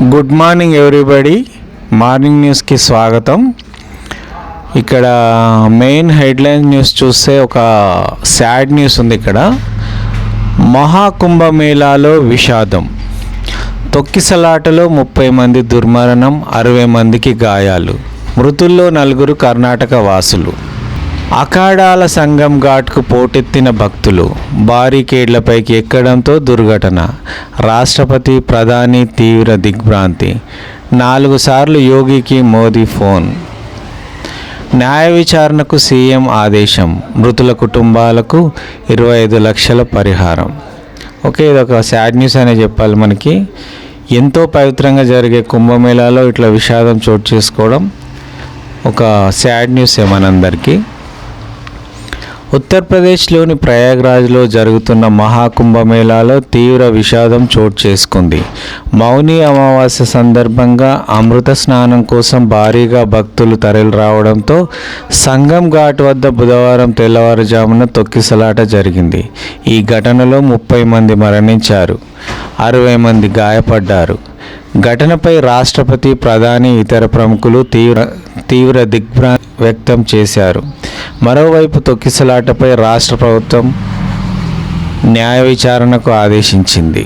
Good morning everybody. Morning న్యూస్కి స్వాగతం. ఇక్కడ మెయిన్ హెడ్లైన్ న్యూస్ చూస్తే ఒక సాడ్ న్యూస్ ఉంది. ఇక్కడ మహాకుంభమేళాలో విషాదం, తొక్కిసలాటలో 30 మంది దుర్మరణం, 60 మందికి గాయాలు, మృతుల్లో 4 కర్ణాటక వాసులు. అఖాడాల సంగం ఘాట్కు పోటెత్తిన భక్తులు, బారికేడ్లపైకి ఎక్కడంతో దుర్ఘటన, రాష్ట్రపతి ప్రధాని తీవ్ర దిగ్భ్రాంతి, 4 సార్లు యోగికి మోదీ ఫోన్, న్యాయ విచారణకు సీఎం ఆదేశం, మృతుల కుటుంబాలకు 25 లక్షల పరిహారం. ఓకే, ఇదొక సాడ్ న్యూస్ అనే చెప్పాలి. మనకి ఎంతో పవిత్రంగా జరిగే కుంభమేళాలో ఇట్లా విషాదం చోటు చేసుకోవడం ఒక సాడ్ న్యూసే మనందరికీ. ఉత్తరప్రదేశ్లోని ప్రయాగ్రాజ్లో జరుగుతున్న మహాకుంభమేళాలో తీవ్ర విషాదం చోటు చేసుకుంది. మౌని అమావాస్య సందర్భంగా అమృత స్నానం కోసం భారీగా భక్తులు తరలి రావడంతో సంగం ఘాట్ వద్ద బుధవారం తెల్లవారుజామున తొక్కిసలాట జరిగింది. ఈ ఘటనలో 30 మంది మరణించారు, 60 మంది గాయపడ్డారు. ఘటనపై రాష్ట్రపతి, ప్రధాని, ఇతర ప్రముఖులు తీవ్ర దిగ్భ్రాంతి వ్యక్తం చేశారు. మరోవైపు తొక్కిసలాటపై రాష్ట్ర ప్రభుత్వం న్యాయ విచారణకు ఆదేశించింది.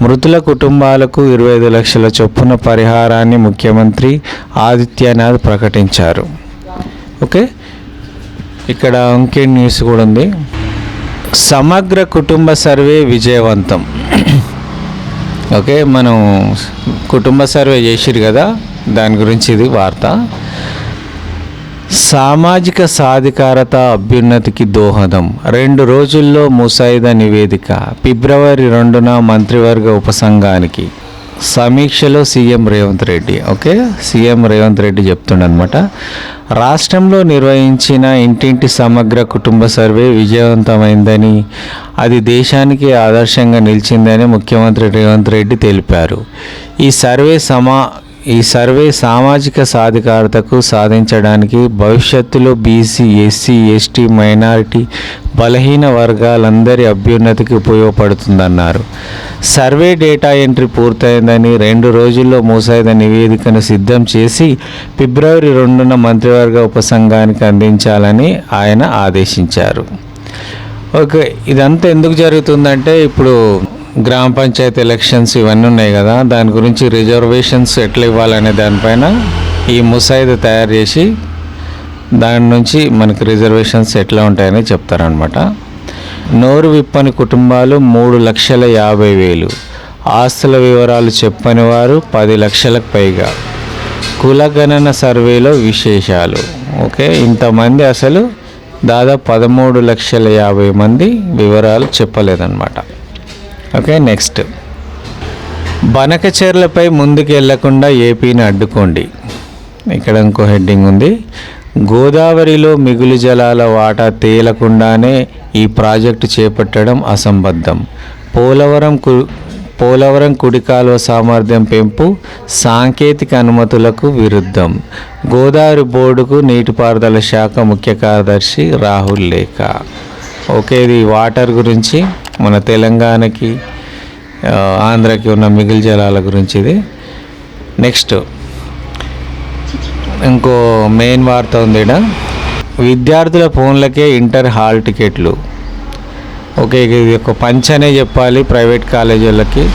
మృతుల కుటుంబాలకు 25 లక్షల చొప్పున పరిహారాన్ని ముఖ్యమంత్రి ఆదిత్యనాథ్ ప్రకటించారు. ఓకే, ఇక్కడ ఇంకే న్యూస్ కూడా ఉంది. సమగ్ర కుటుంబ సర్వే విజయవంతం. ఓకే, మనం కుటుంబ సర్వే చేసిరు కదా, దాని గురించి ఇది వార్త. సామాజిక సాధికారత అభ్యున్నతికి దోహదం, 2 రోజుల్లో ముసాయిదా నివేదిక, ఫిబ్రవరి 2న మంత్రివర్గ ఉపసంఘానికి సమీక్షలో CM Revanth Reddy. Okay, CM Revanth Reddy చెప్తుండనమాట. రాష్ట్రంలో నిర్వహించిన ఇంటింటి సమగ్ర కుటుంబ సర్వే విజయవంతమైందని, అది దేశానికి ఆదర్శంగా నిలిచిందని ముఖ్యమంత్రి రేవంత్ రెడ్డి తెలిపారు. ఈ సర్వే సామాజిక సాధికారతకు సాధించడానికి, భవిష్యత్తులో బీసీ, ఎస్సీ, ఎస్టీ, మైనారిటీ, బలహీన వర్గాలందరి అభ్యున్నతికి ఉపయోగపడుతుందన్నారు. సర్వే డేటా ఎంట్రీ పూర్తయిందని, 2 రోజుల్లో ముసాయిదా నివేదికను సిద్ధం చేసి ఫిబ్రవరి 2న మంత్రివర్గ ఉపసంఘానికి అందించాలని ఆయన ఆదేశించారు. ఓకే, ఇదంతా ఎందుకు జరుగుతుందంటే ఇప్పుడు గ్రామ పంచాయతీ ఎలక్షన్స్ ఇవన్నీ ఉన్నాయి కదా, దాని గురించి రిజర్వేషన్స్ ఎట్లా ఇవ్వాలనే దానిపైన ఈ ముసాయిదా తయారు చేసి దాని నుంచి మనకి రిజర్వేషన్స్ ఎట్లా ఉంటాయని చెప్తారనమాట. నోరు విప్పని కుటుంబాలు 3,50,000, ఆస్తుల వివరాలు చెప్పని వారు 10 లక్షలకు పైగా, కులగణన సర్వేలో విశేషాలు. ఓకే, ఇంతమంది అసలు దాదాపు 13,50,000 మంది వివరాలు చెప్పలేదన్నమాట. ఓకే, నెక్స్ట్, బనకచెర్లపై ముందుకు వెళ్లకుండా ఏపీని అడ్డుకోండి. ఇక్కడ ఇంకో హెడ్డింగ్ ఉంది. గోదావరిలో మిగులు జలాల వాటా తేలకుండానే ఈ ప్రాజెక్టు చేపట్టడం అసంబద్ధం. పోలవరం కుడి కాలువ సామర్థ్యం పెంపు సాంకేతిక అనుమతులకు విరుద్ధం. గోదావరి బోర్డుకు నీటిపారుదల శాఖ ముఖ్య కార్యదర్శి రాహుల్ లేఖ. ఓకే, ఇది వాటర్ గురించి, మన తెలంగాణకి ఆంధ్రాకి ఉన్న మిగులు జలాల గురించి ఇది. నెక్స్ట్ ఇంకో మెయిన్ వార్త ఉంది ఇక్కడ. విద్యార్థుల ఫోన్లకే ఇంటర్ హాల్ టికెట్లు. ఓకే, ఇది ఒక పంచనే చెప్పాలి ప్రైవేట్ కాలేజీలకి.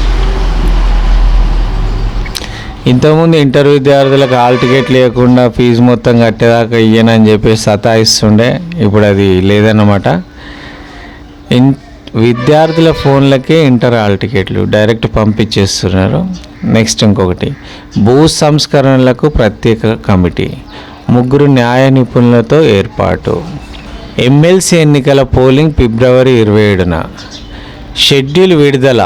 ఇంతకుముందు ఇంటర్ విద్యార్థులకు హాల్ టికెట్ లేకుండా ఫీజు మొత్తం కట్టేదాకా ఇయ్యనని చెప్పేసి సతాయిస్తుండే, ఇప్పుడు అది లేదన్నమాట. విద్యార్థుల ఫోన్లకే ఇంటర్ హాల్ టికెట్లు డైరెక్ట్ పంపించేస్తున్నారు. నెక్స్ట్ ఇంకొకటి, భూ సంస్కరణలకు ప్రత్యేక కమిటీ, 3 న్యాయ నిపుణులతో ఏర్పాటు. ఎమ్మెల్సీ ఎన్నికల పోలింగ్ ఫిబ్రవరి 27న, షెడ్యూల్ విడుదల.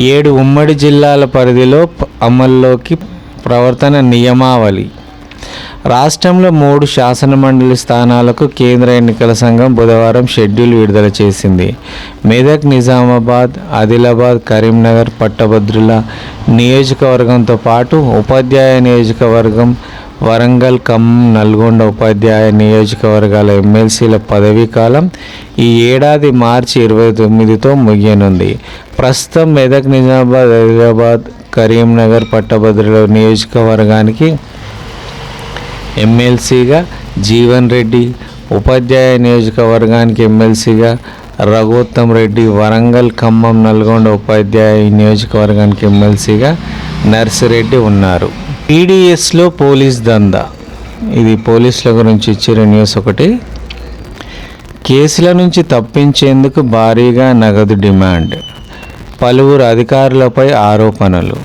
7 ఉమ్మడి జిల్లాల పరిధిలో అమల్లోకి ప్రవర్తన నియమావళి. రాష్ట్రంలో 3 శాసనమండలి స్థానాలకు కేంద్ర ఎన్నికల సంఘం బుధవారం షెడ్యూల్ విడుదల చేసింది. మెదక్, నిజామాబాద్, ఆదిలాబాద్, కరీంనగర్, పట్టభద్రుల నియోజకవర్గంతో పాటు ఉపాధ్యాయ నియోజకవర్గం, వరంగల్, ఖమ్మం, నల్గొండ ఉపాధ్యాయ నియోజకవర్గాల ఎమ్మెల్సీల పదవీ కాలం ఈ ఏడాది మార్చి 29తో ముగియనుంది. ప్రస్తుతం మెదక్, నిజామాబాద్, ఆదిలాబాద్, కరీంనగర్ పట్టభద్రుల నియోజకవర్గానికి ఎమ్మెల్సీగా జీవన్ రెడ్డి, ఉపాధ్యాయ నియోజకవర్గానికి ఎమ్మెల్సీగా రఘుత్తమ్ రెడ్డి, వరంగల్, ఖమ్మం, నల్గొండ ఉపాధ్యాయ నియోజకవర్గానికి ఎమ్మెల్సీగా నర్సిరెడ్డి ఉన్నారు. పీడిఎస్లో పోలీస్ దందా, ఇది పోలీసుల గురించి ఇచ్చిన న్యూస్ ఒకటి. కేసుల నుంచి తప్పించేందుకు భారీగా నగదు డిమాండ్, పలువురు అధికారులపై ఆరోపణలు,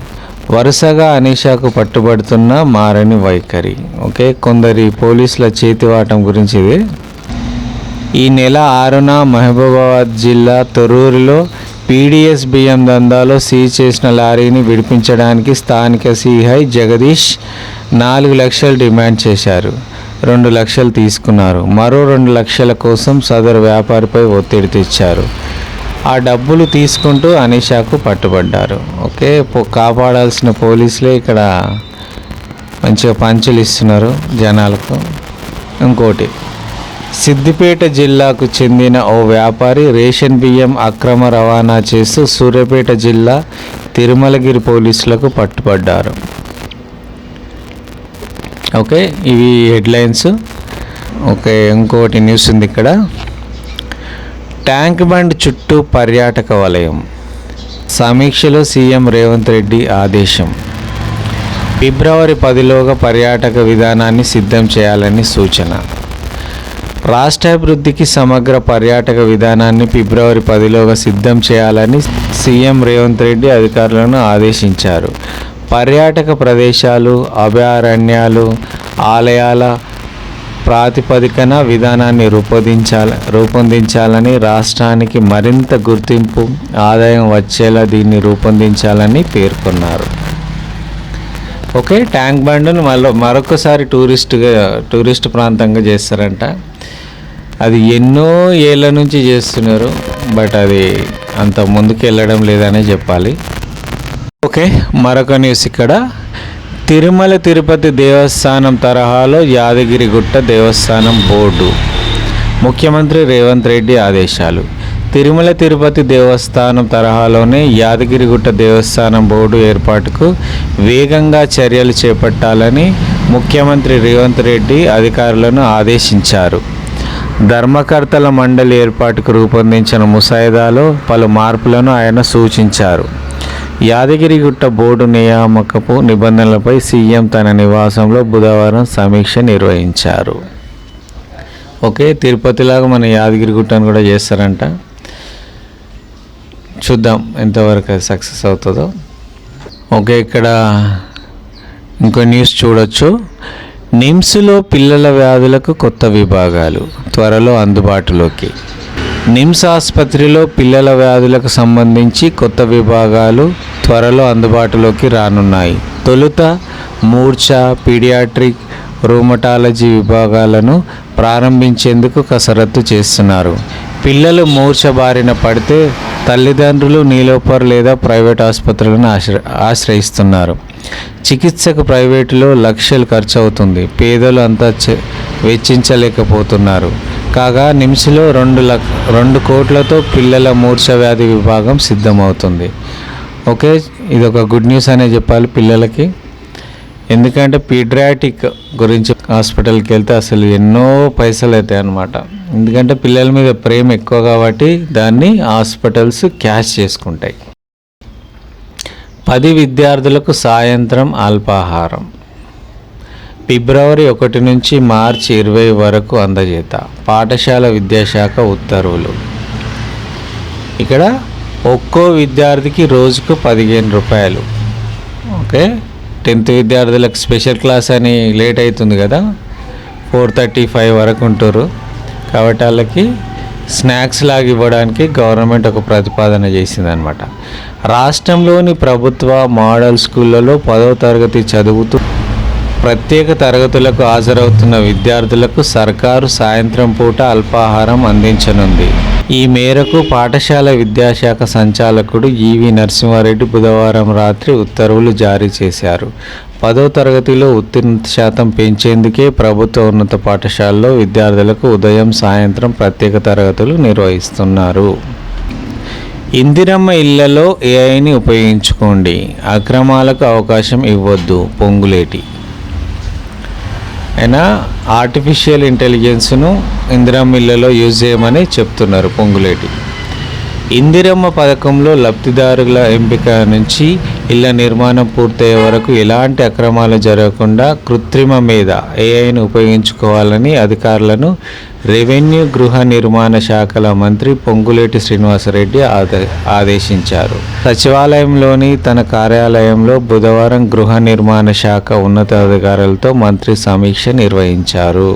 వరుసగా అనీషాకు పట్టుబడుతున్న మారని వైఖరి. ఓకే, కొందరి పోలీసుల చేతివాటం గురించి ఇది. ఈ నెల 6న మహబూబాబాద్ జిల్లా తొర్రూరులో పీడిఎస్ బియ్యం దందాలో సీజ్ చేసిన లారీని విడిపించడానికి స్థానిక సిఐ జగదీష్ 4 లక్షలు డిమాండ్ చేశారు. 2 లక్షలు తీసుకున్నారు. మరో 2 లక్షల కోసం సదరు వ్యాపారిపై ఒత్తిడి తెచ్చారు. ఆ డబ్బులు తీసుకుంటూ అనీషాకు పట్టుబడ్డారు. ఓకే, కాపాడాల్సిన పోలీసులే ఇక్కడ మంచిగా పంచులు ఇస్తున్నారు జనాలకు. ఇంకోటి, సిద్దిపేట జిల్లాకు చెందిన ఓ వ్యాపారి రేషన్ బియ్యం అక్రమ రవాణా చేస్తూ సూర్యాపేట జిల్లా తిరుమలగిరి పోలీసులకు పట్టుబడ్డారు. ఓకే, ఇవి హెడ్లైన్స్. ఓకే, ఇంకోటి న్యూస్ ఉంది ఇక్కడ. ట్యాంక్ బండ్ చుట్టూ పర్యాటక వలయం, సమీక్షలో సీఎం రేవంత్ రెడ్డి ఆదేశం. ఫిబ్రవరి 10లోగా పర్యాటక విధానాన్ని సిద్ధం చేయాలని సూచన. రాష్ట్రాభివృద్ధికి సమగ్ర పర్యాటక విధానాన్ని ఫిబ్రవరి 10లోగా సిద్ధం చేయాలని సీఎం రేవంత్ రెడ్డి అధికారులను ఆదేశించారు. పర్యాటక ప్రదేశాలు, అభయారణ్యాలు, ఆలయాల ప్రాతిపదికన విధానాన్ని రూపొందించాలని, రాష్ట్రానికి మరింత గుర్తింపు, ఆదాయం వచ్చేలా దీన్ని రూపొందించాలని పేర్కొన్నారు. ఓకే, ట్యాంక్ బండ్ను మరొకసారి టూరిస్ట్ ప్రాంతంగా చేస్తారంట. అది ఎన్నో ఏళ్ళ నుంచి చేస్తున్నారు, బట్ అది అంత ముందుకు వెళ్ళడం లేదనే చెప్పాలి. ఓకే, మరొక న్యూస్ ఇక్కడ. తిరుమల తిరుపతి దేవస్థానం తరహాలో యాదగిరిగుట్ట దేవస్థానం బోర్డు, ముఖ్యమంత్రి రేవంత్ రెడ్డి ఆదేశాలు. తిరుమల తిరుపతి దేవస్థానం తరహాలోనే యాదగిరిగుట్ట దేవస్థానం బోర్డు ఏర్పాటుకు వేగంగా చర్యలు చేపట్టాలని ముఖ్యమంత్రి రేవంత్ రెడ్డి అధికారులను ఆదేశించారు. ధర్మకర్తల మండలి ఏర్పాటుకు రూపొందించిన ముసాయిదాలో పలు మార్పులను ఆయన సూచించారు. యాదగిరిగుట్ట బోర్డు నియామకపు నిబంధనలపై సీఎం తన నివాసంలో బుధవారం సమీక్ష నిర్వహించారు. ఓకే, తిరుపతిలాగా మన యాదగిరిగుట్టను కూడా చేస్తారంట. చూద్దాం ఎంతవరకు సక్సెస్ అవుతుందో. ఓకే, ఇక్కడ ఇంకో న్యూస్ చూడొచ్చు. నిమ్స్లో పిల్లల వ్యాధులకు కొత్త విభాగాలు త్వరలో అందుబాటులోకి. నిమ్స్ ఆసుపత్రిలో పిల్లల వ్యాధులకు సంబంధించి కొత్త విభాగాలు త్వరలో అందుబాటులోకి రానున్నాయి. తొలుత మూర్ఛ, పీడియాట్రిక్, రూమటాలజీ విభాగాలను ప్రారంభించేందుకు కసరత్తు చేస్తున్నారు. పిల్లలు మూర్ఛ బారిన పడితే తల్లిదండ్రులు నీలోఫర్ లేదా ప్రైవేట్ ఆసుపత్రులను ఆశ్రయిస్తున్నారు. చికిత్సకు ప్రైవేటులో లక్షలు ఖర్చు అవుతుంది. పేదలు అంతా వెచ్చించలేకపోతున్నారు. కాగా నిమ్స్లో 2 కోట్లతో పిల్లల మూర్ఛ వ్యాధి విభాగం సిద్ధమవుతుంది. ఓకే, ఇది ఒక గుడ్ న్యూస్ అనే చెప్పాలి పిల్లలకి. ఎందుకంటే పీడియాట్రిక్ గురించి హాస్పిటల్కి వెళ్తే అసలు ఎన్నో పైసలు అవుతాయి అన్నమాట. ఎందుకంటే పిల్లల మీద ప్రేమ ఎక్కువ కాబట్టి దాన్ని హాస్పిటల్స్ క్యాష్ చేసుకుంటాయి. 10 విద్యార్థులకు సాయంత్రం అల్పాహారం. ఫిబ్రవరి 1 నుంచి మార్చి 20 వరకు అందజేత పాఠశాల విద్యాశాఖ ఉత్తర్వులు. ఇక్కడ ఒక్కో విద్యార్థికి రోజుకు 15 రూపాయలు. ఓకే, 10th విద్యార్థులకు స్పెషల్ క్లాస్ అని లేట్ అవుతుంది కదా, 4:35 వరకు ఉంటారు కాబట్టి వాళ్ళకి స్నాక్స్ లాగా ఇవ్వడానికి గవర్నమెంట్ ఒక ప్రతిపాదన చేసిందనమాట. రాష్ట్రంలోని ప్రభుత్వ మోడల్ స్కూళ్ళలో 10వ తరగతి చదువుతూ ప్రత్యేక తరగతులకు హాజరవుతున్న విద్యార్థులకు సర్కారు సాయంత్రం పూట అల్పాహారం అందించనుంది. ఈ మేరకు పాఠశాల విద్యాశాఖ సంచాలకుడు ఈవి నరసింహారెడ్డి బుధవారం రాత్రి ఉత్తర్వులు జారీ చేశారు. 10వ తరగతిలో ఉత్తీర్ణత శాతం పెంచేందుకే ప్రభుత్వ ఉన్నత పాఠశాలలో విద్యార్థులకు ఉదయం సాయంత్రం ప్రత్యేక తరగతులు నిర్వహిస్తున్నారు. ఇందిరమ్మ ఇళ్లలో ఏఐని ఉపయోగించుకోండి, అక్రమాలకు అవకాశం ఇవ్వద్దు పొంగులేటి. అయినా ఆర్టిఫిషియల్ ఇంటెలిజెన్స్ను ఇందిరమ్మ ఇళ్లలో యూజ్ చేయమని చెప్తున్నారు పొంగులేటి. ఇందిరమ్మ పథకంలో లబ్ధిదారుల ఎంపిక నుంచి ఇళ్ల నిర్మాణం పూర్తయ్యే వరకు ఎలాంటి అక్రమాలు జరగకుండా కృత్రిమ మేధ ఏఐని ఉపయోగించుకోవాలని అధికారులను రెవెన్యూ గృహ నిర్మాణ శాఖల మంత్రి పొంగులేటి శ్రీనివాసరెడ్డి ఆదేశించారు. సచివాలయంలోని తన కార్యాలయంలో బుధవారం గృహ నిర్మాణ శాఖ ఉన్నతాధికారులతో మంత్రి సమీక్ష నిర్వహించారు.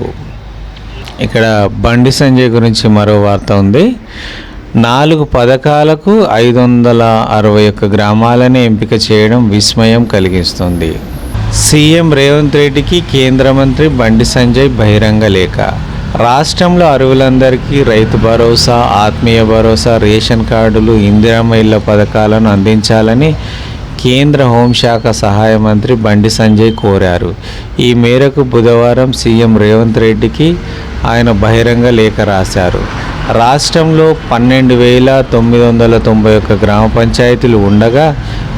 ఇక్కడ బండి సంజయ్ గురించి మరో వార్త ఉంది. 4 పథకాలకు 561 గ్రామాలని ఎంపిక చేయడం విస్మయం కలిగిస్తుంది. సీఎం రేవంత్ రెడ్డికి కేంద్ర మంత్రి బండి సంజయ్ బహిరంగ లేఖ. రాష్ట్రంలో అర్హులందరికీ రైతు భరోసా, ఆత్మీయ భరోసా, రేషన్ కార్డులు, ఇందిరమ్మ ఇళ్ల పథకాలను అందించాలని కేంద్ర హోంశాఖ సహాయ మంత్రి బండి సంజయ్ కోరారు. ఈ మేరకు బుధవారం సీఎం రేవంత్ రెడ్డికి ఆయన బహిరంగ లేఖ రాశారు. రాష్ట్రంలో 12,991 గ్రామ పంచాయతీలు ఉండగా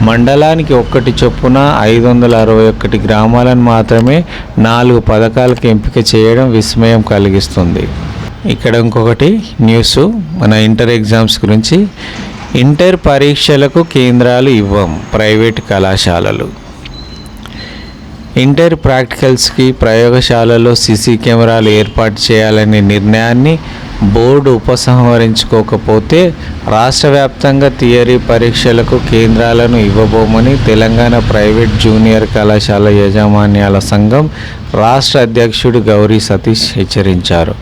మండలానికి 1 చొప్పున 561 గ్రామాలను మాత్రమే 4 పథకాలకు ఎంపిక చేయడం విస్మయం కలిగిస్తుంది. ఇక్కడ ఇంకొకటి న్యూస్ మన ఇంటర్ ఎగ్జామ్స్ గురించి. ఇంటర్ పరీక్షలకు కేంద్రాలు ఇవ్వం ప్రైవేటు కళాశాలలు. ఇంటర్ ప్రాక్టికల్స్కి ప్రయోగశాలలో సీసీ కెమెరాలు ఏర్పాటు చేయాలనే నిర్ణయాన్ని బోర్డు ఉపసంహరించుకోకపోతే రాష్ట్ర వ్యాప్తంగా థియరీ పరీక్షలకు కేంద్రాలను ఇవ్వబోమని తెలంగాణ ప్రైవేట్ జూనియర్ కళాశాల యాజమాన్యాల సంఘం రాష్ట్ర అధ్యక్షుడు గౌరీ సతీష్ హెచ్చరించారు.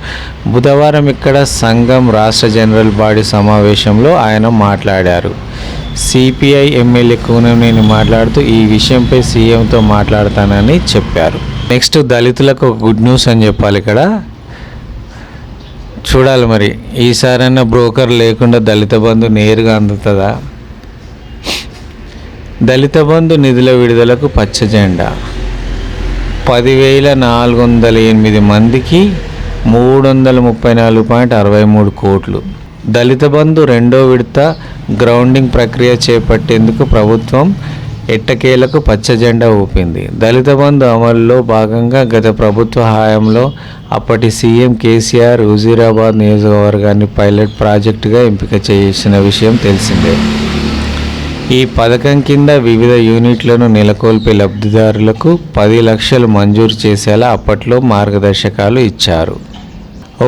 బుధవారం ఇక్కడ సంఘం రాష్ట్ర జనరల్ బాడీ సమావేశంలో ఆయన మాట్లాడారు. సిపిఐ ఎమ్మెల్యే కూనంనేని మాట్లాడుతూ ఈ విషయంపై సీఎంతో మాట్లాడతానని చెప్పారు. నెక్స్ట్ దళితులకు గుడ్ న్యూస్ అని చెప్పాలి. ఇక్కడ చూడాలి మరి ఈసారైనా బ్రోకర్ లేకుండా దళిత బంధు నేరుగా అందుతుందా? దళిత బంధు నిధుల విడుదలకు పచ్చ జెండా. 10,408 మందికి 334.63 కోట్లు. దళిత బంధు రెండో విడత గ్రౌండింగ్ ప్రక్రియ చేపట్టేందుకు ప్రభుత్వం ఎట్టకేలకు పచ్చ జెండా ఊపింది. దళిత బంధు అమలులో భాగంగా గత ప్రభుత్వ హయాంలో అప్పటి సీఎం కేసీఆర్ హుజూరాబాద్ నియోజకవర్గాన్ని పైలట్ ప్రాజెక్టుగా ఎంపిక చేసిన విషయం తెలిసిందే. ఈ పథకం కింద వివిధ యూనిట్లను నెలకొల్పే లబ్ధిదారులకు 10 లక్షలు మంజూరు చేసేలా అప్పట్లో మార్గదర్శకాలు ఇచ్చారు.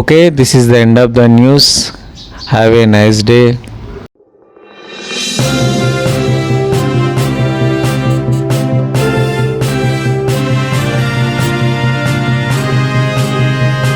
Okay, this is the end of the news. Have a nice day.